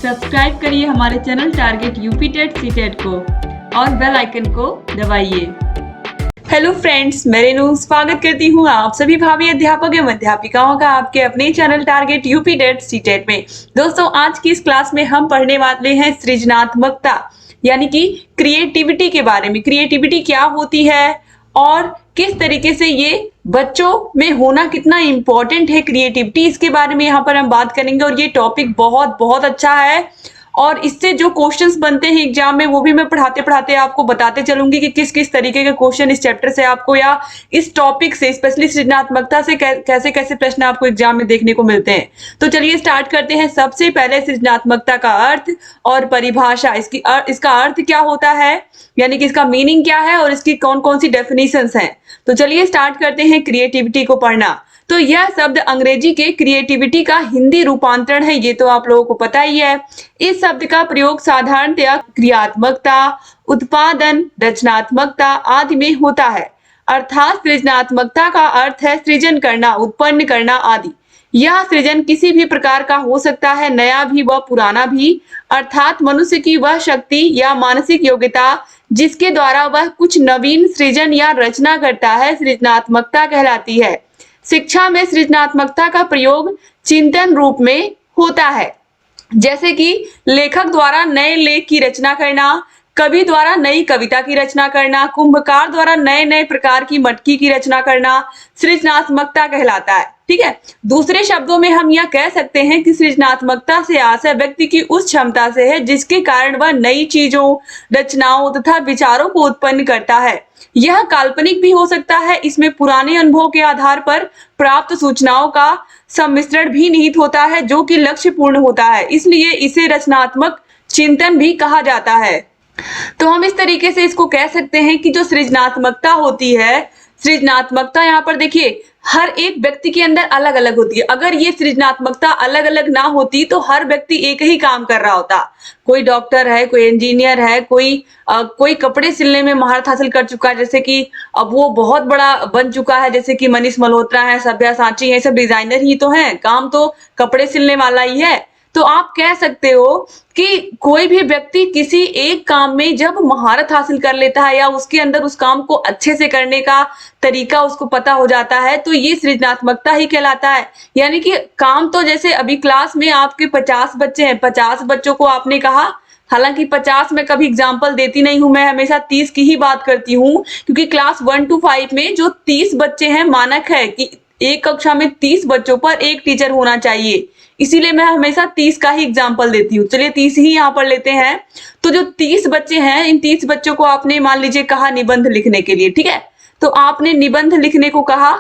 Subscribe करिए हमारे channel target UP TET C TET को और बेल आइकन को दबाइए। हेलो फ्रेंड्स, मैं रेनू स्वागत करती हूँ आप सभी भावी अध्यापक एवं अध्यापिकाओं का आपके अपने channel target UP TET C TET में। दोस्तों, आज की इस क्लास में हम पढ़ने वाले हैं सृजनात्मकता यानी कि क्रिएटिविटी के बारे में। क्रिएटिविटी क्या होती है और किस तरीके से ये बच्चों में होना कितना इंपॉर्टेंट है क्रिएटिविटी, इसके बारे में यहाँ पर हम बात करेंगे। और ये टॉपिक बहुत बहुत अच्छा है और इससे जो क्वेश्चंस बनते हैं एग्जाम में वो भी मैं पढ़ाते पढ़ाते आपको बताते चलूंगी कि किस किस तरीके के क्वेश्चन इस चैप्टर से आपको या इस टॉपिक से स्पेशली सृजनात्मकता से कैसे कैसे प्रश्न आपको एग्जाम में देखने को मिलते हैं। तो चलिए स्टार्ट करते हैं। सबसे पहले सृजनात्मकता का अर्थ और परिभाषा, इसका अर्थ क्या होता है, यानी कि इसका मीनिंग क्या है और इसकी कौन कौन सी डेफिनेशंस हैं। तो चलिए स्टार्ट करते हैं क्रिएटिविटी को पढ़ना। तो यह शब्द अंग्रेजी के क्रिएटिविटी का हिंदी रूपांतरण है, ये तो आप लोगों को पता ही है। इस शब्द का प्रयोग साधारणतया क्रियात्मकता, उत्पादन, रचनात्मकता आदि में होता है। अर्थात सृजनात्मकता का अर्थ है सृजन करना, उत्पन्न करना आदि। यह सृजन किसी भी प्रकार का हो सकता है, नया भी व पुराना भी। अर्थात मनुष्य की वह शक्ति या मानसिक योग्यता जिसके द्वारा वह कुछ नवीन सृजन या रचना करता है, सृजनात्मकता कहलाती है। शिक्षा में सृजनात्मकता का प्रयोग चिंतन रूप में होता है, जैसे कि लेखक द्वारा नए लेख की रचना करना, कवि द्वारा नई कविता की रचना करना, कुंभकार द्वारा नए नए प्रकार की मटकी की रचना करना सृजनात्मकता कहलाता है। ठीक है, दूसरे शब्दों में हम यह कह सकते हैं कि सृजनात्मकता से आशय व्यक्ति की उस क्षमता से है जिसके कारण वह नई चीजों, रचनाओं तथा विचारों को उत्पन्न करता है। यह काल्पनिक भी हो सकता है, इसमें पुराने अनुभव के आधार पर प्राप्त सूचनाओं का सम्मिश्रण भी निहित होता है जो कि लक्ष्य पूर्ण होता है, इसलिए इसे रचनात्मक चिंतन भी कहा जाता है। तो हम इस तरीके से इसको कह सकते हैं कि जो सृजनात्मकता होती है, सृजनात्मकता यहाँ पर देखिए हर एक व्यक्ति के अंदर अलग अलग होती है। अगर ये सृजनात्मकता अलग अलग ना होती तो हर व्यक्ति एक ही काम कर रहा होता। कोई डॉक्टर है, कोई इंजीनियर है, कोई कपड़े सिलने में महारत हासिल कर चुका है, जैसे कि अब वो बहुत बड़ा बन चुका है, जैसे कि मनीष मल्होत्रा है, सब्यासाची है, सब डिजाइनर ही तो हैं, काम तो कपड़े सिलने वाला ही है। तो आप कह सकते हो कि कोई भी व्यक्ति किसी एक काम में जब महारत हासिल कर लेता है या उसके अंदर उस काम को अच्छे से करने का तरीका उसको पता हो जाता है, तो ये सृजनात्मकता ही कहलाता है। यानी कि काम तो जैसे अभी क्लास में आपके 50 बच्चे हैं, 50 बच्चों को आपने कहा, हालांकि 50 में कभी एग्जाम्पल देती नहीं हूं, मैं हमेशा 30 की ही बात करती हूँ, क्योंकि क्लास 1 to 5 में जो 30 बच्चे हैं मानक है कि एक कक्षा में 30 बच्चों पर एक टीचर होना चाहिए, इसीलिए मैं हमेशा 30 का ही एग्जाम्पल देती हूँ। चलिए 30 ही यहाँ पर लेते हैं। तो जो 30 बच्चे हैं, इन 30 बच्चों को आपने मान लीजिए कहा निबंध लिखने के लिए, ठीक है, तो आपने निबंध लिखने को कहा।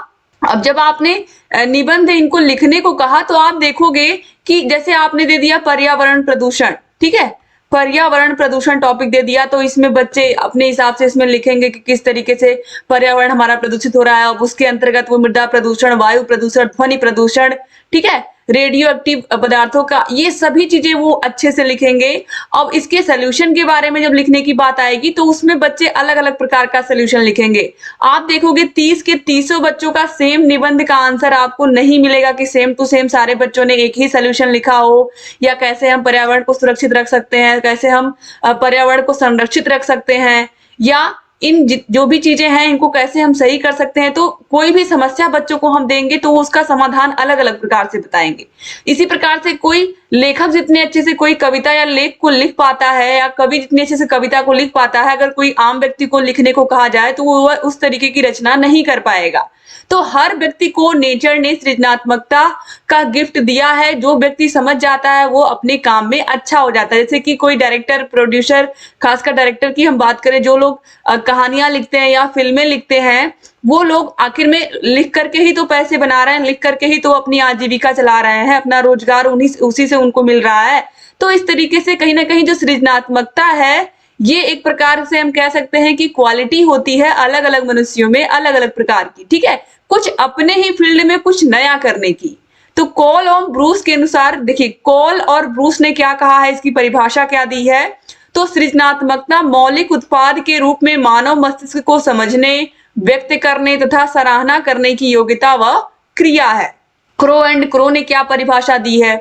अब जब आपने निबंध इनको लिखने को कहा तो आप देखोगे कि जैसे आपने दे दिया पर्यावरण प्रदूषण, ठीक है, पर्यावरण प्रदूषण टॉपिक दे दिया, तो इसमें बच्चे अपने हिसाब से इसमें लिखेंगे कि किस तरीके से पर्यावरण हमारा प्रदूषित हो रहा है। अब उसके अंतर्गत वो मृदा प्रदूषण, वायु प्रदूषण, ध्वनि प्रदूषण, ठीक है, रेडियो एक्टिव पदार्थों का, ये सभी चीजें वो अच्छे से लिखेंगे। अब इसके सोल्यूशन के बारे में जब लिखने की बात आएगी तो उसमें बच्चे अलग अलग प्रकार का सोल्यूशन लिखेंगे। आप देखोगे 30 के 30 बच्चों का सेम निबंध का आंसर आपको नहीं मिलेगा कि सेम टू सेम सारे बच्चों ने एक ही सोल्यूशन लिखा हो, या कैसे हम पर्यावरण को सुरक्षित रख सकते हैं, कैसे हम पर्यावरण को संरक्षित रख सकते हैं, या इन जो भी चीजें हैं इनको कैसे हम सही कर सकते हैं। तो कोई भी समस्या बच्चों को हम देंगे तो उसका समाधान अलग अलग प्रकार से बताएंगे। इसी प्रकार से कोई लेखक जितने अच्छे से कोई कविता या लेख को लिख पाता है, या कवि जितने अच्छे से कविता को लिख पाता है, अगर कोई आम व्यक्ति को लिखने को कहा जाए तो वो उस तरीके की रचना नहीं कर पाएगा। तो हर व्यक्ति को नेचर ने सृजनात्मकता का गिफ्ट दिया है। जो व्यक्ति समझ जाता है वो अपने काम में अच्छा हो जाता है। जैसे कि कोई डायरेक्टर, प्रोड्यूसर, खासकर डायरेक्टर की हम बात करें, जो लोग कहानियां लिखते हैं या फिल्में लिखते हैं, वो लोग आखिर में लिख करके ही तो पैसे बना रहे हैं, लिख करके ही तो अपनी आजीविका चला रहे हैं, अपना रोजगार उसी से उनको मिल रहा है। तो इस तरीके से कहीं ना कहीं जो सृजनात्मकता है, ये एक प्रकार से हम कह सकते हैं कि क्वालिटी होती है अलग अलग मनुष्यों में, अलग अलग प्रकार की, ठीक है, कुछ अपने ही फील्ड में कुछ नया करने की। तो कॉल और ब्रूस के अनुसार देखिए, कॉल और ब्रूस ने क्या कहा है, इसकी परिभाषा क्या दी है। तो सृजनात्मकता मौलिक उत्पाद के रूप में मानव मस्तिष्क को समझने, व्यक्त करने तथा सराहना करने की योग्यता व क्रिया है। क्रो एंड क्रो ने क्या परिभाषा दी है।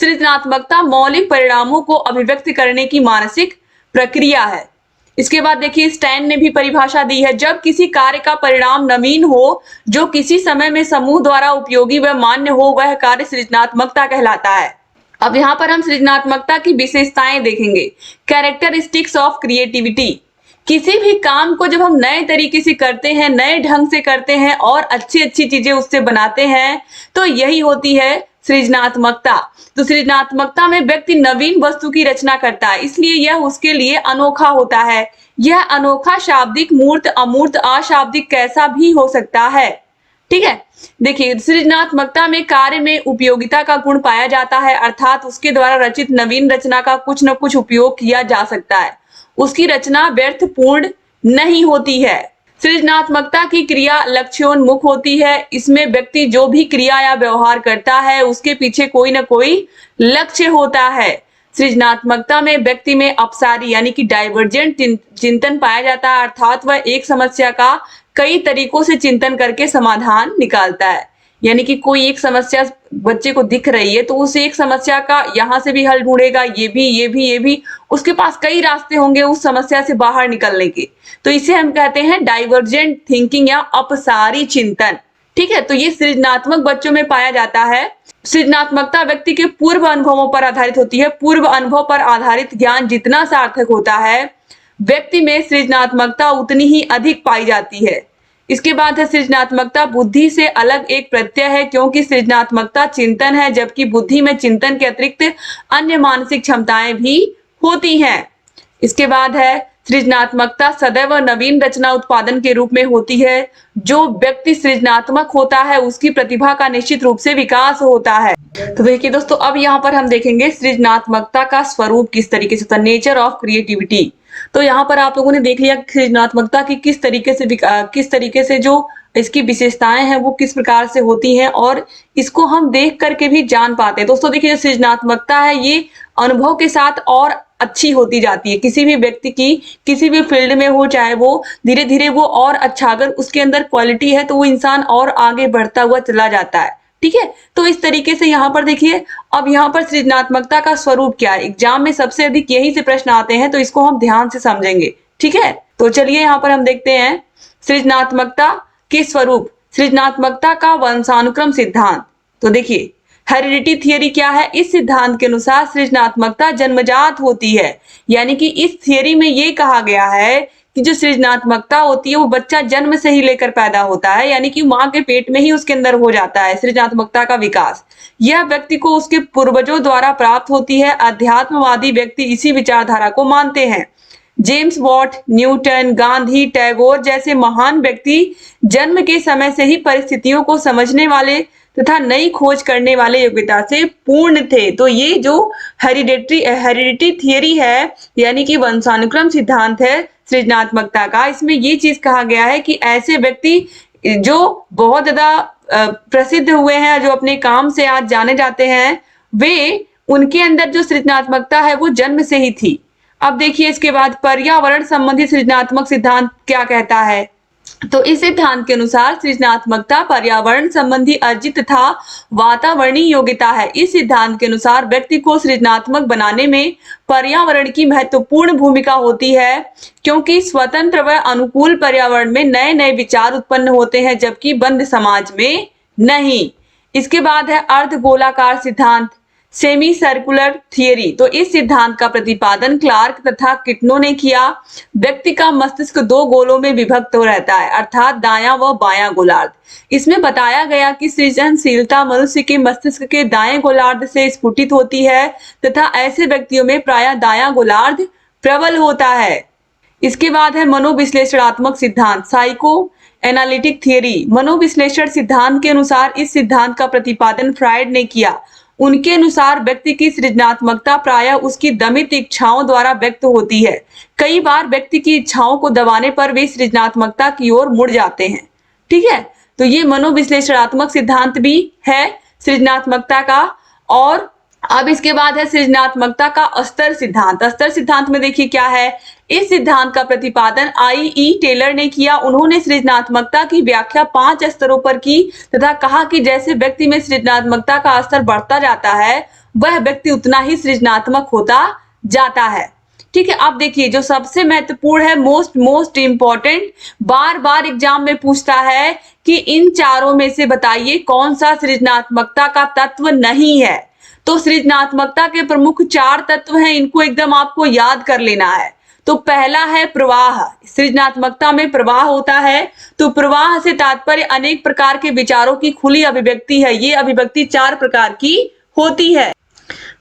सृजनात्मकता मौलिक परिणामों को अभिव्यक्त करने की मानसिक प्रक्रिया है। इसके बाद देखिए स्टैन ने भी परिभाषा दी है, जब किसी कार्य का परिणाम नवीन हो जो किसी समय में समूह द्वारा उपयोगी व मान्य हो, वह कार्य सृजनात्मकता कहलाता है। अब यहाँ पर हम सृजनात्मकता की विशेषताएं देखेंगे। कैरेक्टरिस्टिक्स ऑफ क्रिएटिविटी, किसी भी काम को जब हम नए तरीके से करते हैं, नए ढंग से करते हैं और अच्छी अच्छी चीजें उससे बनाते हैं, तो यही होती है सृजनात्मकता। तो सृजनात्मकता में व्यक्ति नवीन वस्तु की रचना करता है, इसलिए यह उसके लिए अनोखा होता है। यह अनोखा शाब्दिक, मूर्त, अमूर्त, अशाब्दिक कैसा भी हो सकता है। ठीक है, देखिए सृजनात्मकता में कार्य में उपयोगिता का गुण पाया जाता है, अर्थात उसके द्वारा रचित नवीन रचना का कुछ न कुछ उपयोग किया जा सकता है। उसकी रचना व्यर्थपूर्ण नहीं होती है। सृजनात्मकता की क्रिया लक्ष्योन्मुख होती है। इसमें व्यक्ति जो भी क्रिया या व्यवहार करता है उसके पीछे कोई न कोई लक्ष्य होता है। सृजनात्मकता में व्यक्ति में अपसारी यानी कि डाइवर्जेंट चिंतन पाया जाता है, अर्थात वह एक समस्या का कई तरीकों से चिंतन करके समाधान निकालता है। यानी कि कोई एक समस्या बच्चे को दिख रही है तो उस एक समस्या का यहाँ से भी हल ढूंढेगा, ये भी, उसके पास कई रास्ते होंगे उस समस्या से बाहर निकलने के। तो इसे हम कहते हैं डाइवर्जेंट थिंकिंग या अपसारी चिंतन। ठीक है, तो ये सृजनात्मक बच्चों में पाया जाता है। सृजनात्मकता व्यक्ति के पूर्व अनुभवों पर आधारित होती है। पूर्व अनुभव पर आधारित ज्ञान जितना सार्थक होता है, व्यक्ति में सृजनात्मकता उतनी ही अधिक पाई जाती है। इसके बाद है सृजनात्मकता बुद्धि से अलग एक प्रत्यय है, क्योंकि सृजनात्मकता चिंतन है, जबकि बुद्धि में चिंतन के अतिरिक्त अन्य मानसिक क्षमताएं भी होती हैं। इसके बाद है सृजनात्मकता सदैव नवीन रचना उत्पादन के रूप में होती है। जो व्यक्ति सृजनात्मक होता है उसकी प्रतिभा का निश्चित रूप से विकास होता है। तो देखिए दोस्तों, अब यहाँ पर हम देखेंगे सृजनात्मकता का स्वरूप किस तरीके से होता है, नेचर ऑफ क्रिएटिविटी। तो यहाँ पर आप लोगों ने देख लिया सृजनात्मकता की किस तरीके से जो इसकी विशेषताएं हैं वो किस प्रकार से होती हैं, और इसको हम देख करके भी जान पाते हैं। दोस्तों देखिए, जो सृजनात्मकता है ये अनुभव के साथ और अच्छी होती जाती है। किसी भी व्यक्ति की किसी भी फील्ड में हो, चाहे वो धीरे धीरे वो और अच्छा, अगर उसके अंदर क्वालिटी है तो वो इंसान और आगे बढ़ता हुआ चला जाता है। ठीक है, तो इस तरीके से यहाँ पर देखिए, अब यहाँ पर सृजनात्मकता का स्वरूप क्या है, एग्जाम में सबसे अधिक यही से प्रश्न आते हैं, तो इसको हम ध्यान से समझेंगे। ठीक है, तो चलिए यहाँ पर हम देखते हैं सृजनात्मकता के स्वरूप। सृजनात्मकता का वंशानुक्रम सिद्धांत। तो देखिए हेरिडिटी थियरी क्या है, इस सिद्धांत के अनुसार सृजनात्मकता जन्मजात होती है। यानी कि इस थियरी में ये कहा गया है कि जो सृजनात्मकता होती है वो बच्चा जन्म से ही लेकर पैदा होता है, यानी कि माँ के पेट में ही उसके अंदर हो जाता है सृजनात्मकता का विकास। यह व्यक्ति को उसके पूर्वजों द्वारा प्राप्त होती है। अध्यात्मवादी व्यक्ति इसी विचारधारा को मानते हैं। James Watt, Newton, Gandhi, Tagore जैसे महान व्यक्ति जन्म के समय से ही परिस्थितियों को समझने वाले तथा नई खोज करने वाले योग्यता से पूर्ण थे। तो ये जो हेरिडिटी थियरी है यानी कि वंशानुक्रम सिद्धांत है सृजनात्मकता का, इसमें ये चीज कहा गया है कि ऐसे व्यक्ति जो बहुत ज्यादा प्रसिद्ध हुए हैं, जो अपने काम से आज जाने जाते हैं, वे उनके अंदर जो सृजनात्मकता है वो जन्म से ही थी। अब देखिए इसके बाद पर्यावरण संबंधी सृजनात्मक सिद्धांत क्या कहता है। तो इस सिद्धांत के अनुसार सृजनात्मकता पर्यावरण संबंधी अर्जित तथा वातावरणीय योग्यता है। इस सिद्धांत के अनुसार व्यक्ति को सृजनात्मक बनाने में पर्यावरण की महत्वपूर्ण भूमिका होती है, क्योंकि स्वतंत्र व अनुकूल पर्यावरण में नए नए विचार उत्पन्न होते हैं, जबकि बंद समाज में नहीं। इसके बाद है अर्धगोलाकार सिद्धांत, सेमी सर्कुलर थियरी। तो इस सिद्धांत का प्रतिपादन क्लार्क तथा किटनो ने किया। व्यक्ति का मस्तिष्क दो गोलों में विभक्त हो रहता है, अर्थात दायां व बायां गोलार्ध। इसमें बताया गया कि सृजनशीलता मनुष्य के मस्तिष्क के दाएं गोलार्ध से स्फुटित होती है तथा ऐसे व्यक्तियों में प्रायः दायां गोलार्ध प्रबल होता है। इसके बाद है मनोविश्लेषणात्मक सिद्धांत, साइको एनालिटिक थियरी। मनोविश्लेषण सिद्धांत के अनुसार इस सिद्धांत का प्रतिपादन फ्रायड ने किया। उनके अनुसार व्यक्ति की सृजनात्मकता प्रायः उसकी दमित इच्छाओं द्वारा व्यक्त होती है। कई बार व्यक्ति की इच्छाओं को दबाने पर वे सृजनात्मकता की ओर मुड़ जाते हैं। ठीक है, तो ये मनोविश्लेषणात्मक सिद्धांत भी है सृजनात्मकता का। और अब इसके बाद है सृजनात्मकता का अस्तर सिद्धांत। अस्तर सिद्धांत में देखिए क्या है, इस सिद्धांत का प्रतिपादन आई.ई. टेलर ने किया। उन्होंने सृजनात्मकता की व्याख्या 5 स्तरों पर की तथा कहा कि जैसे व्यक्ति में सृजनात्मकता का स्तर बढ़ता जाता है वह व्यक्ति उतना ही सृजनात्मक होता जाता है। ठीक है, अब देखिए जो सबसे महत्वपूर्ण है, मोस्ट इम्पोर्टेंट, बार बार एग्जाम में पूछता है कि इन चारों में से बताइए कौन सा सृजनात्मकता का तत्व नहीं है। तो सृजनात्मकता के प्रमुख 4 तत्व हैं, इनको एकदम आपको याद कर लेना है। तो पहला है प्रवाह। सृजनात्मकता में प्रवाह होता है। तो प्रवाह से तात्पर्य अनेक प्रकार के विचारों की खुली अभिव्यक्ति है। ये अभिव्यक्ति 4 प्रकार की होती है।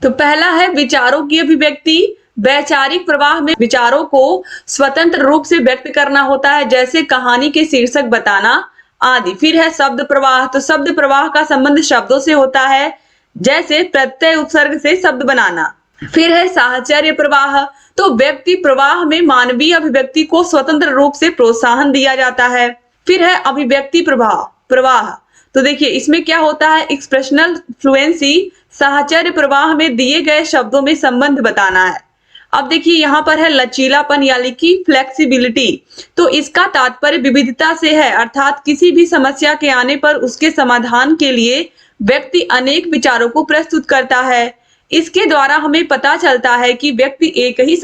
तो पहला है विचारों की अभिव्यक्ति। वैचारिक प्रवाह में विचारों को स्वतंत्र रूप से व्यक्त करना होता है, जैसे कहानी के शीर्षक बताना आदि। फिर है शब्द प्रवाह। तो शब्द प्रवाह का संबंध शब्दों से होता है, जैसे प्रत्यय उपसर्ग से शब्द बनाना। फिर है साहचर्य प्रवाह। तो व्यक्ति प्रवाह में मानवीय अभिव्यक्ति को स्वतंत्र रूप से प्रोत्साहन दिया जाता है। फिर है अभिव्यक्ति प्रवाह। तो देखिए इसमें क्या होता है, एक्सप्रेशनल फ्लुएंसी। साहचर्य प्रवाह में दिए गए शब्दों में संबंध बताना है। अब देखिए यहाँ पर है लचीलापन यानी कि फ्लेक्सिबिलिटी। तो इसका तात्पर्य विविधता से है, अर्थात किसी भी समस्या के आने पर उसके समाधान के लिए व्यक्ति अनेक विचारों को प्रस्तुत करता है। इसके द्वारा हमें पता चलता है कि व्यक्ति एक ही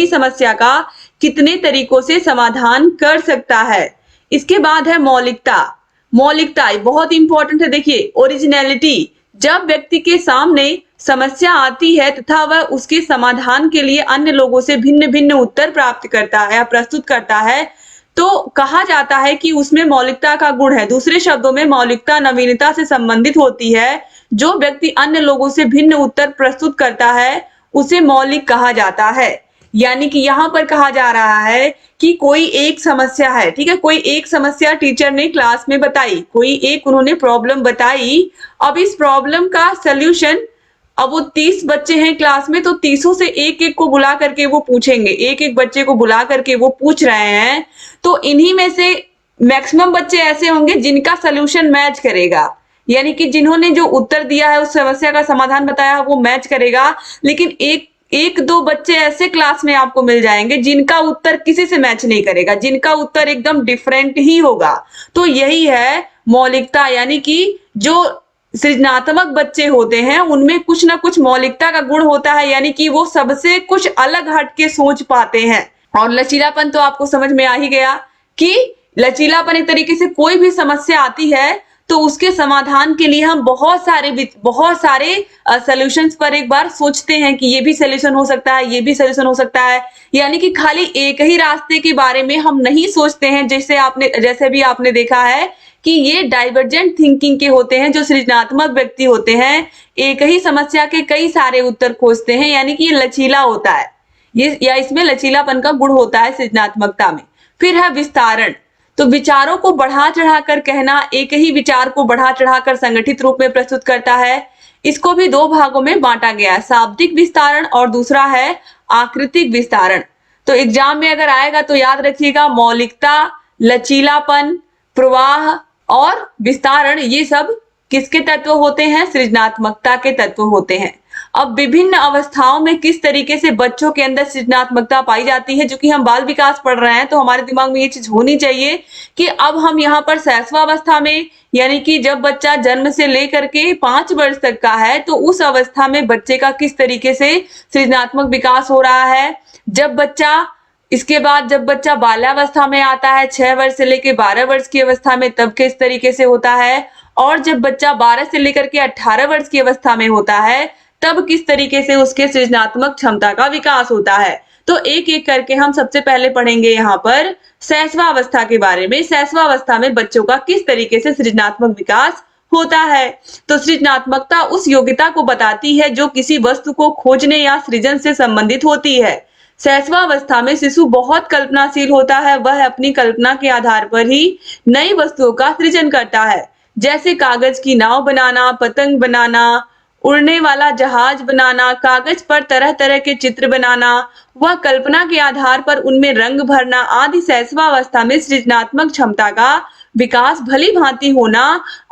समस्या का कितने तरीकों से समाधान कर सकता है। इसके बाद है मौलिकता बहुत इंपॉर्टेंट है। देखिए ओरिजिनलिटी, जब व्यक्ति के सामने समस्या आती है तथा वह उसके समाधान के लिए अन्य लोगों से भिन्न भिन्न उत्तर प्राप्त करता है या प्रस्तुत करता है, तो कहा जाता है कि उसमें मौलिकता का गुण है। दूसरे शब्दों में मौलिकता नवीनता से संबंधित होती है। जो व्यक्ति अन्य लोगों से भिन्न उत्तर प्रस्तुत करता है उसे मौलिक कहा जाता है। यानी कि यहाँ पर कहा जा रहा है कि कोई एक समस्या है, ठीक है, कोई एक समस्या टीचर ने क्लास में बताई, कोई एक उन्होंने प्रॉब्लम बताई। अब इस प्रॉब्लम का सल्यूशन, अब वो 30 बच्चे हैं क्लास में, तो 30 से एक एक को बुला करके वो पूछेंगे, एक एक बच्चे को बुला करके वो पूछ रहे हैं। तो इन्हीं में से मैक्सिमम बच्चे ऐसे होंगे जिनका सल्यूशन मैच करेगा, यानी कि जिन्होंने जो उत्तर दिया है उस समस्या का समाधान बताया है वो मैच करेगा। लेकिन एक दो बच्चे ऐसे क्लास में आपको मिल जाएंगे जिनका उत्तर किसी से मैच नहीं करेगा, जिनका उत्तर एकदम डिफरेंट ही होगा। तो यही है मौलिकता, यानी कि जो सृजनात्मक बच्चे होते हैं उनमें कुछ ना कुछ मौलिकता का गुण होता है, यानी कि वो सबसे कुछ अलग हट के सोच पाते हैं। और लचीलापन तो आपको समझ में आ ही गया कि लचीलापन एक तरीके से कोई भी समस्या आती है तो उसके समाधान के लिए हम बहुत सारे सॉल्यूशंस पर एक बार सोचते हैं कि ये भी सॉल्यूशन हो सकता है, ये भी सॉल्यूशन हो सकता है। यानी कि खाली एक ही रास्ते के बारे में हम नहीं सोचते हैं, जैसे भी आपने देखा है कि ये डाइवर्जेंट थिंकिंग के होते हैं। जो सृजनात्मक व्यक्ति होते हैं एक ही समस्या के कई सारे उत्तर खोजते हैं, यानी कि ये लचीला होता है, ये या इसमें लचीलापन का गुण होता है सृजनात्मकता में। फिर है विस्तारण। तो विचारों को बढ़ा चढ़ाकर कहना, एक ही विचार को बढ़ा चढ़ाकर संगठित रूप में प्रस्तुत करता है। इसको भी 2 भागों में बांटा गया है, शाब्दिक विस्तारण और दूसरा है आकृतिक विस्तारण। तो एग्जाम में अगर आएगा तो याद रखिएगा, मौलिकता, लचीलापन, प्रवाह और विस्तारण, ये सब किसके तत्व होते हैं? सृजनात्मकता के तत्व होते हैं। अब विभिन्न अवस्थाओं में किस तरीके से बच्चों के अंदर सृजनात्मकता पाई जाती है, जो कि हम बाल विकास पढ़ रहे हैं तो हमारे दिमाग में ये चीज होनी चाहिए कि अब हम यहाँ पर शैशवावस्था में, यानी कि जब बच्चा जन्म से लेकर के 5 वर्ष तक का है, तो उस अवस्था में बच्चे का किस तरीके से सृजनात्मक विकास हो रहा है। इसके बाद जब बच्चा बाल्यावस्था में आता है 6 वर्ष से लेकर 12 वर्ष की अवस्था में, तब किस तरीके से होता है, और जब बच्चा 12 से लेकर के 18 वर्ष की अवस्था में होता है तब किस तरीके से उसके सृजनात्मक क्षमता का विकास होता है। तो एक एक करके हम सबसे पहले पढ़ेंगे यहाँ पर शैशवावस्था के बारे में। शैशवावस्था में बच्चों का किस तरीके से सृजनात्मक विकास होता है। तो सृजनात्मकता उस योग्यता को बताती है जो किसी वस्तु को खोजने या सृजन से संबंधित होती है। शैशवावस्था में शिशु बहुत कल्पनाशील होता है, वह अपनी कल्पना के आधार पर ही नई वस्तुओं का सृजन करता है, जैसे कागज की नाव बनाना, पतंग बनाना, उड़ने वाला जहाज बनाना, कागज पर तरह तरह के चित्र बनाना, वह कल्पना के आधार पर उनमें रंग भरना आदि शैशवावस्था में सृजनात्मक क्षमता का विकास भली भांति होना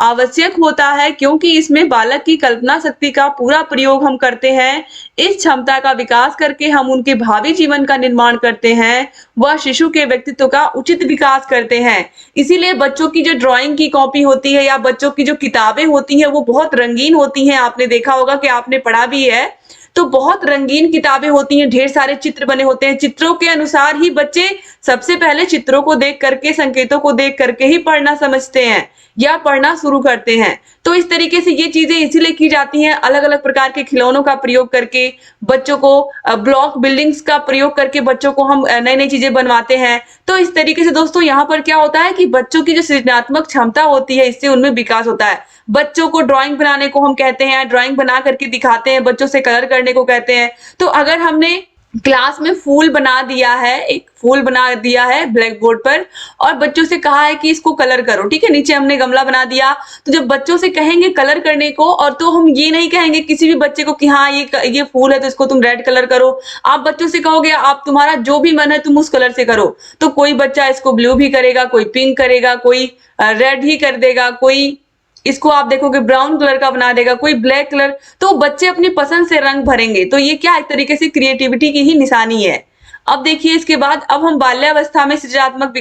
आवश्यक होता है, क्योंकि इसमें बालक की कल्पना शक्ति का पूरा प्रयोग हम करते हैं। इस क्षमता का विकास करके हम उनके भावी जीवन का निर्माण करते हैं, वह शिशु के व्यक्तित्व का उचित विकास करते हैं। इसीलिए बच्चों की जो ड्राइंग की कॉपी होती है या बच्चों की जो किताबें होती हैं वो बहुत रंगीन होती हैं। आपने देखा होगा कि आपने पढ़ा भी है, तो बहुत रंगीन किताबें होती हैं, ढेर सारे चित्र बने होते हैं। चित्रों के अनुसार ही बच्चे सबसे पहले चित्रों को देख करके, संकेतों को देख करके ही पढ़ना समझते हैं या पढ़ना शुरू करते हैं। तो इस तरीके से ये चीजें इसीलिए की जाती हैं, अलग-अलग प्रकार के खिलौनों का प्रयोग करके बच्चों को, ब्लॉक बिल्डिंग्स का प्रयोग करके बच्चों को हम नई-नई चीजें बनवाते हैं। तो इस तरीके से दोस्तों यहाँ पर क्या होता है कि बच्चों की जो सृजनात्मक क्षमता होती है, इससे उनमें विकास होता है। बच्चों को ड्राइंग बनाने को हम कहते हैं, ड्राइंग बना करके दिखाते हैं, बच्चों से कलर करने को कहते हैं। तो अगर हमने क्लास में फूल बना दिया है, एक फूल बना दिया है ब्लैक बोर्ड पर और बच्चों से कहा है कि इसको कलर करो, ठीक है, नीचे हमने गमला बना दिया, तो जब बच्चों से कहेंगे कलर करने को, और तो हम ये नहीं कहेंगे किसी भी बच्चे को कि हाँ ये फूल है तो इसको तुम रेड कलर करो। आप बच्चों से कहोगे आप तुम्हारा जो भी मन है तुम उस कलर से करो, तो कोई बच्चा इसको ब्लू भी करेगा, कोई पिंक करेगा, कोई रेड ही कर देगा, कोई इसको आप देखोगे ब्राउन कलर का बना देगा, कोई ब्लैक कलर। तो बच्चे अपनी पसंद से रंग भरेंगे, तो ये क्या एक तरीके से क्रिएटिविटी की ही निशानी है। अब देखिए इसके बाद अब हम बाल्यावस्था में सृजनात्मक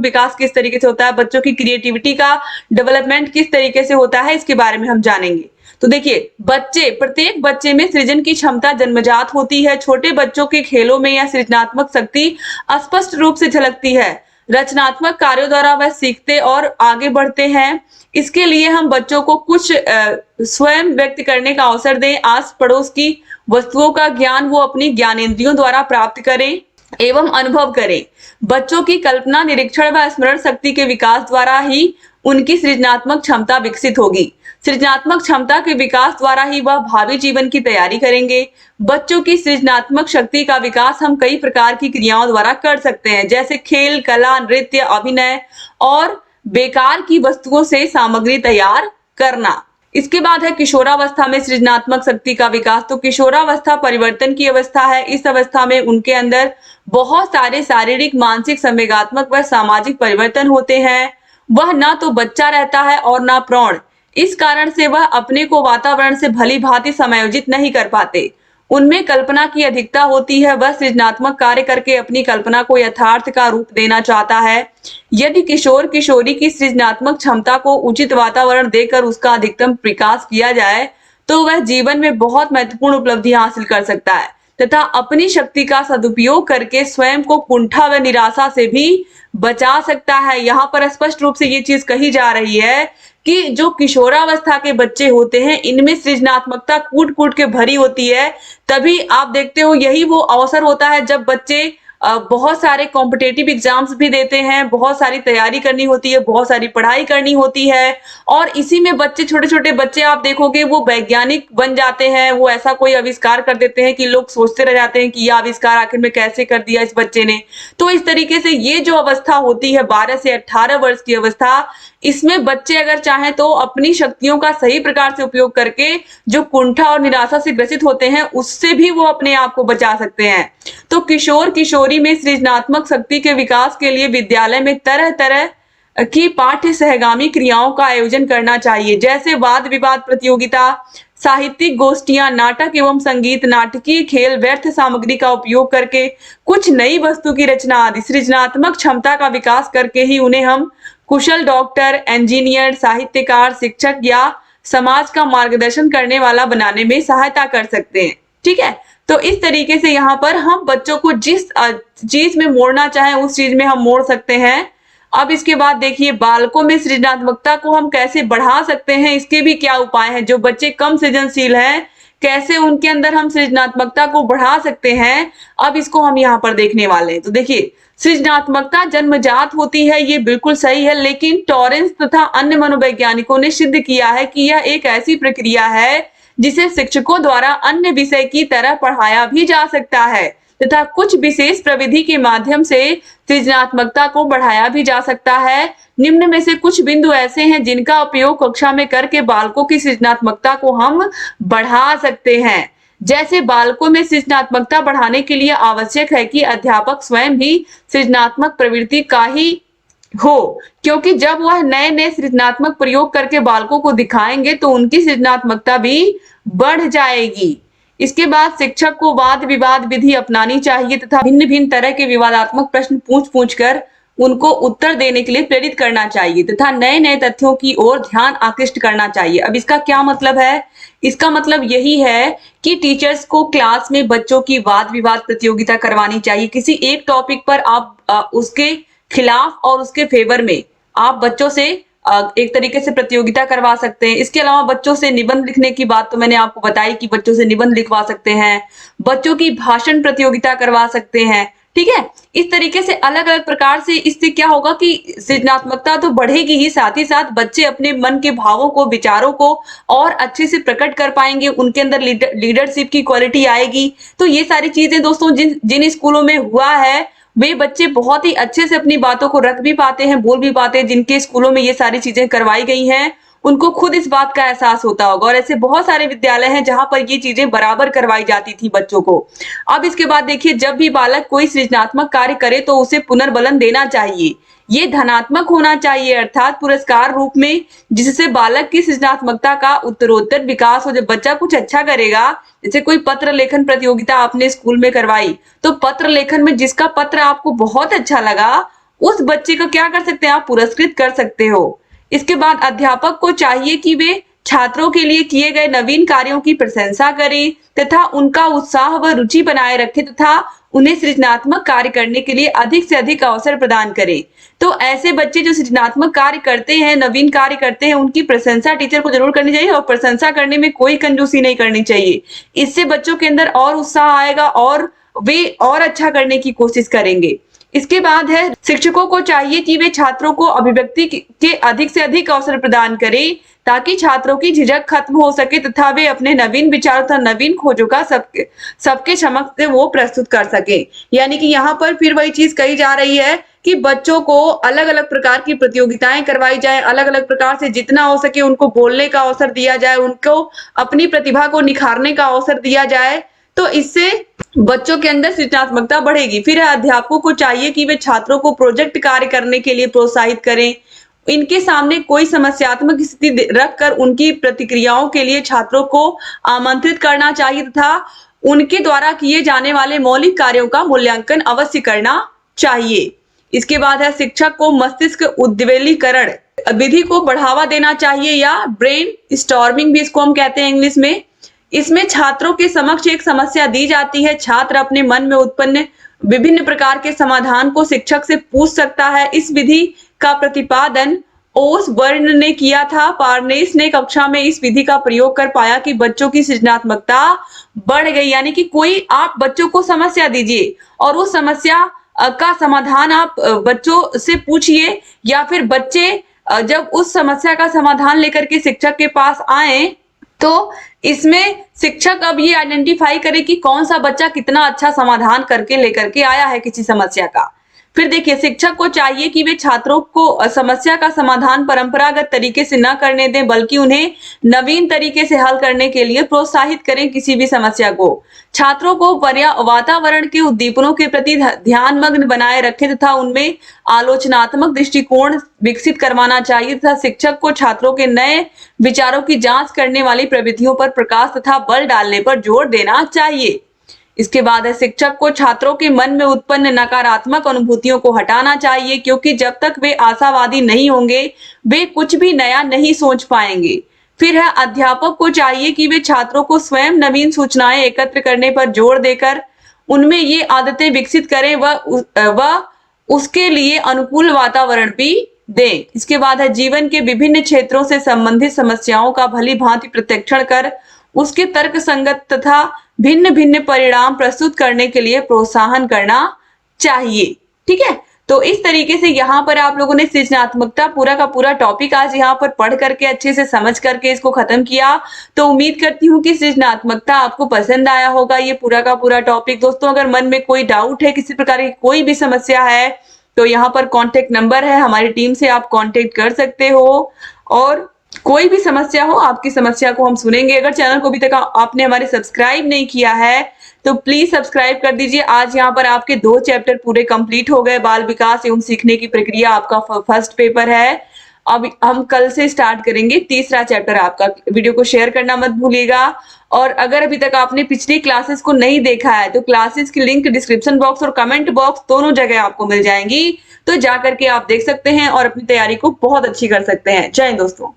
विकास किस तरीके से होता है, बच्चों की क्रिएटिविटी का डेवलपमेंट किस तरीके से होता है, इसके बारे में हम जानेंगे। तो देखिए प्रत्येक बच्चे में सृजन की क्षमता जन्मजात होती है। छोटे बच्चों के खेलों में यह सृजनात्मक शक्ति स्पष्ट रूप से झलकती है। रचनात्मक कार्यों द्वारा वह सीखते और आगे बढ़ते हैं। इसके लिए हम बच्चों को कुछ स्वयं व्यक्त करने का अवसर दें। आस पड़ोस की वस्तुओं का ज्ञान वो अपनी ज्ञानेंद्रियों द्वारा प्राप्त करें एवं अनुभव करें। बच्चों की कल्पना, निरीक्षण व स्मरण शक्ति के विकास द्वारा ही उनकी सृजनात्मक क्षमता विकसित होगी। सृजनात्मक क्षमता के विकास द्वारा ही वह भावी जीवन की तैयारी करेंगे। बच्चों की सृजनात्मक शक्ति का विकास हम कई प्रकार की क्रियाओं द्वारा कर सकते हैं, जैसे खेल, कला, नृत्य, अभिनय और बेकार की वस्तुओं से सामग्री तैयार करना। इसके बाद है किशोरावस्था में सृजनात्मक शक्ति का विकास। तो किशोरावस्था परिवर्तन की अवस्था है। इस अवस्था में उनके अंदर बहुत सारे शारीरिक, मानसिक, संवेगात्मक व सामाजिक परिवर्तन होते हैं। वह ना तो बच्चा रहता है और ना प्रौढ़। इस कारण से वह अपने को वातावरण से भली भांति समायोजित नहीं कर पाते। उनमें कल्पना की अधिकता होती है। वह सृजनात्मक कार्य करके अपनी कल्पना को यथार्थ का रूप देना चाहता है। यदि किशोर किशोरी की सृजनात्मक क्षमता को उचित वातावरण देकर उसका अधिकतम विकास किया जाए तो वह जीवन में बहुत महत्वपूर्ण उपलब्धियां हासिल कर सकता है तथा अपनी शक्ति का सदुपयोग करके स्वयं को कुंठा व निराशा से भी बचा सकता है। यहाँ पर स्पष्ट रूप से ये चीज कही जा रही है कि जो किशोरावस्था के बच्चे होते हैं इनमें सृजनात्मकता कूट कूट के भरी होती है। तभी आप देखते हो यही वो अवसर होता है जब बच्चे बहुत सारे कॉम्पिटेटिव एग्जाम्स भी देते हैं, बहुत सारी तैयारी करनी होती है, बहुत सारी पढ़ाई करनी होती है और इसी में बच्चे, छोटे छोटे बच्चे आप देखोगे वो वैज्ञानिक बन जाते हैं। वो ऐसा कोई आविष्कार कर देते हैं कि लोग सोचते रह जाते हैं कि यह आविष्कार आखिर में कैसे कर दिया इस बच्चे ने। तो इस तरीके से ये जो अवस्था होती है 12 से 18 वर्ष की अवस्था, इसमें बच्चे अगर चाहें तो अपनी शक्तियों का सही प्रकार से उपयोग करके जो कुंठा और निराशा से ग्रसित होते हैं उससे भी वो अपने आप को बचा सकते हैं। तो किशोर किशोरी में सृजनात्मक शक्ति के विकास के लिए विद्यालय में तरह तरह की पाठ्य सहगामी क्रियाओं का आयोजन करना चाहिए, जैसे वाद विवाद प्रतियोगिता, साहित्यिक गोष्ठियां, नाटक एवं संगीत, नाटकीय खेल, व्यर्थ सामग्री का उपयोग करके कुछ नई वस्तु की रचना आदि। सृजनात्मक क्षमता का विकास करके ही उन्हें हम कुशल डॉक्टर, इंजीनियर, साहित्यकार, शिक्षक या समाज का मार्गदर्शन करने वाला बनाने में सहायता कर सकते हैं। ठीक है, तो इस तरीके से यहाँ पर हम बच्चों को जिस चीज में मोड़ना चाहें उस चीज में हम मोड़ सकते हैं। अब इसके बाद देखिए बालकों में सृजनात्मकता को हम कैसे बढ़ा सकते हैं, इसके भी क्या उपाय हैं। जो बच्चे कम सृजनशील हैं कैसे उनके अंदर हम सृजनात्मकता को बढ़ा सकते हैं, अब इसको हम यहाँ पर देखने वाले हैं। तो देखिए सृजनात्मकता जन्मजात होती है, ये बिल्कुल सही है, लेकिन टॉरेंस तथा अन्य मनोवैज्ञानिकों ने सिद्ध किया है कि यह एक ऐसी प्रक्रिया है जिसे शिक्षकों द्वारा अन्य विषय की तरह पढ़ाया भी जा सकता है तथा कुछ विशेष प्रविधि के माध्यम से सृजनात्मकता को बढ़ाया भी जा सकता है। निम्न में से कुछ बिंदु ऐसे हैं जिनका उपयोग कक्षा में करके बालकों की सृजनात्मकता को हम बढ़ा सकते हैं। जैसे बालकों में सृजनात्मकता बढ़ाने के लिए आवश्यक है कि अध्यापक स्वयं भी सृजनात्मक प्रवृत्ति का ही हो, क्योंकि जब वह नए नए सृजनात्मक प्रयोग करके बालकों को दिखाएंगे तो उनकी सृजनात्मकता भी बढ़ जाएगी। इसके बाद शिक्षक को वाद विवाद विधि अपनानी चाहिए तथा भिन्न भिन्न तरह के विवादात्मक प्रश्न पूछ पूछ कर उनको उत्तर देने के लिए प्रेरित करना चाहिए तथा नए नए तथ्यों की ओर ध्यान आकृष्ट करना चाहिए। अब इसका क्या मतलब है? इसका मतलब यही है कि टीचर्स को क्लास में बच्चों की वाद विवाद प्रतियोगिता करवानी चाहिए। किसी एक टॉपिक पर आप उसके खिलाफ और उसके फेवर में आप बच्चों से एक तरीके से प्रतियोगिता करवा सकते हैं। इसके अलावा बच्चों से निबंध लिखने की बात तो मैंने आपको बताई कि बच्चों से निबंध लिखवा सकते हैं, बच्चों की भाषण प्रतियोगिता करवा सकते हैं, ठीक है। इस तरीके से अलग अलग प्रकार से इससे क्या होगा कि सृजनात्मकता तो बढ़ेगी ही, साथ ही साथ बच्चे अपने मन के भावों को, विचारों को और अच्छे से प्रकट कर पाएंगे, उनके अंदर लीडरशिप की क्वालिटी आएगी। तो ये सारी चीजें दोस्तों जिन जिन स्कूलों में हुआ है वे बच्चे बहुत ही अच्छे से अपनी बातों को रख भी पाते हैं, बोल भी पाते हैं। जिनके स्कूलों में ये सारी चीजें करवाई गई हैं उनको खुद इस बात का एहसास होता होगा, और ऐसे बहुत सारे विद्यालय हैं जहां पर ये चीजें बराबर करवाई जाती थी बच्चों को। अब इसके बाद देखिए, जब भी बालक कोई सृजनात्मक कार्य करे तो उसे पुनर्बलन देना चाहिए। ये धनात्मक होना चाहिए, अर्थात पुरस्कार रूप में, जिससे बालक की सृजनात्मकता का उत्तरोत्तर विकास हो। जब बच्चा कुछ अच्छा करेगा, जैसे कोई पत्र लेखन प्रतियोगिता आपने स्कूल में करवाई, तो पत्र लेखन में जिसका पत्र आपको बहुत अच्छा लगा उस बच्चे को क्या कर सकते हैं आप? पुरस्कृत कर सकते हो। इसके बाद अध्यापक को चाहिए कि वे छात्रों के लिए किए गए नवीन कार्यों की प्रशंसा करें तथा उनका उत्साह व रुचि बनाए रखें तथा उन्हें सृजनात्मक कार्य करने के लिए अधिक से अधिक अवसर प्रदान करें। तो ऐसे बच्चे जो सृजनात्मक कार्य करते हैं, नवीन कार्य करते हैं, उनकी प्रशंसा टीचर को जरूर करनी चाहिए और प्रशंसा करने में कोई कंजूसी नहीं करनी चाहिए। इससे बच्चों के अंदर और उत्साह आएगा और वे और अच्छा करने की कोशिश करेंगे। इसके बाद है, शिक्षकों को चाहिए कि वे छात्रों को अभिव्यक्ति के अधिक से अधिक अवसर प्रदान करें ताकि छात्रों की झिझक खत्म हो सके तथा वे अपने नवीन विचारों तथा नवीन खोजों का सबके समक्ष वो प्रस्तुत कर सके। यानी कि यहाँ पर फिर वही चीज कही जा रही है कि बच्चों को अलग अलग प्रकार की प्रतियोगिताएं करवाई जाए, अलग अलग प्रकार से जितना हो सके उनको बोलने का अवसर दिया जाए, उनको अपनी प्रतिभा को निखारने का अवसर दिया जाए। तो इससे बच्चों के अंदर सृजनात्मकता बढ़ेगी। फिर अध्यापकों को चाहिए कि वे छात्रों को प्रोजेक्ट कार्य करने के लिए प्रोत्साहित करें। इनके सामने कोई समस्यात्मक स्थिति रखकर उनकी प्रतिक्रियाओं के लिए छात्रों को आमंत्रित करना चाहिए तथा उनके द्वारा किए जाने वाले मौलिक कार्यों का मूल्यांकन अवश्य करना चाहिए। इसके बाद है, शिक्षक को मस्तिष्क उद्वेलीकरण विधि को बढ़ावा देना चाहिए या ब्रेन स्टॉर्मिंग भी इसको हम कहते हैं इंग्लिश में। इसमें छात्रों के समक्ष एक समस्या दी जाती है, छात्र अपने मन में उत्पन्न विभिन्न प्रकार के समाधान को शिक्षक से पूछ सकता है। इस विधि का प्रतिपादन ओसबर्न ने किया था। पार्नेस ने कक्षा में इस विधि का प्रयोग कर पाया कि बच्चों की सृजनात्मकता बढ़ गई। यानी कि कोई आप बच्चों को समस्या दीजिए और उस समस्या का समाधान आप बच्चों से पूछिए, या फिर बच्चे जब उस समस्या का समाधान लेकर के शिक्षक के पास आए तो इसमें शिक्षक अब ये आइडेंटिफाई करे कि कौन सा बच्चा कितना अच्छा समाधान करके लेकर के आया है किसी समस्या का। फिर देखिए, शिक्षक को चाहिए कि वे छात्रों को समस्या का समाधान परंपरागत तरीके से न करने दें, बल्कि उन्हें नवीन तरीके से हल करने के लिए प्रोत्साहित करें किसी भी समस्या को। छात्रों को वातावरण के उद्दीपनों के प्रति ध्यान मग्न बनाए रखें तथा उनमें आलोचनात्मक दृष्टिकोण विकसित करवाना चाहिए तथा शिक्षक को छात्रों के नए विचारों की जांच करने वाली प्रविधियों पर प्रकाश तथा बल डालने पर जोर देना चाहिए। इसके बाद है, शिक्षक को छात्रों के मन में उत्पन्न नकारात्मक अनुभूतियों को हटाना चाहिए, क्योंकि जब तक वे आशावादी नहीं होंगे वे कुछ भी नया नहीं सोच पाएंगे। फिर है, अध्यापक को चाहिए कि वे छात्रों को स्वयं नवीन सूचनाएं एकत्र करने पर जोर देकर उनमें ये आदतें विकसित करें व उसके लिए अनुकूल वातावरण भी दें। इसके बाद है, जीवन के विभिन्न क्षेत्रों से संबंधित समस्याओं का भली भांति प्रत्यक्षण कर उसके तर्क संगत तथा भिन्न भिन्न परिणाम प्रस्तुत करने के लिए प्रोत्साहन करना चाहिए। ठीक है, तो इस तरीके से यहाँ पर आप लोगों ने सृजनात्मकता पूरा का पूरा टॉपिक आज यहाँ पर पढ़ करके अच्छे से समझ करके इसको खत्म किया। तो उम्मीद करती हूँ कि सृजनात्मकता आपको पसंद आया होगा ये पूरा का पूरा टॉपिक। दोस्तों, अगर मन में कोई डाउट है, किसी प्रकार की कोई भी समस्या है, तो यहाँ पर कॉन्टेक्ट नंबर है, हमारी टीम से आप कॉन्टेक्ट कर सकते हो और कोई भी समस्या हो आपकी समस्या को हम सुनेंगे। अगर चैनल को अभी तक आपने हमारे सब्सक्राइब नहीं किया है तो प्लीज सब्सक्राइब कर दीजिए। आज यहाँ पर आपके 2 चैप्टर पूरे कंप्लीट हो गए। बाल विकास एवं सीखने की प्रक्रिया आपका फर्स्ट पेपर है। अब हम कल से स्टार्ट करेंगे तीसरा चैप्टर आपका। वीडियो को शेयर करना मत भूलिएगा। और अगर अभी तक आपने पिछली क्लासेस को नहीं देखा है तो क्लासेस की लिंक डिस्क्रिप्शन बॉक्स और कमेंट बॉक्स दोनों जगह आपको मिल जाएंगी, तो जा करके आप देख सकते हैं और अपनी तैयारी को बहुत अच्छी कर सकते हैं। जय हिंद दोस्तों।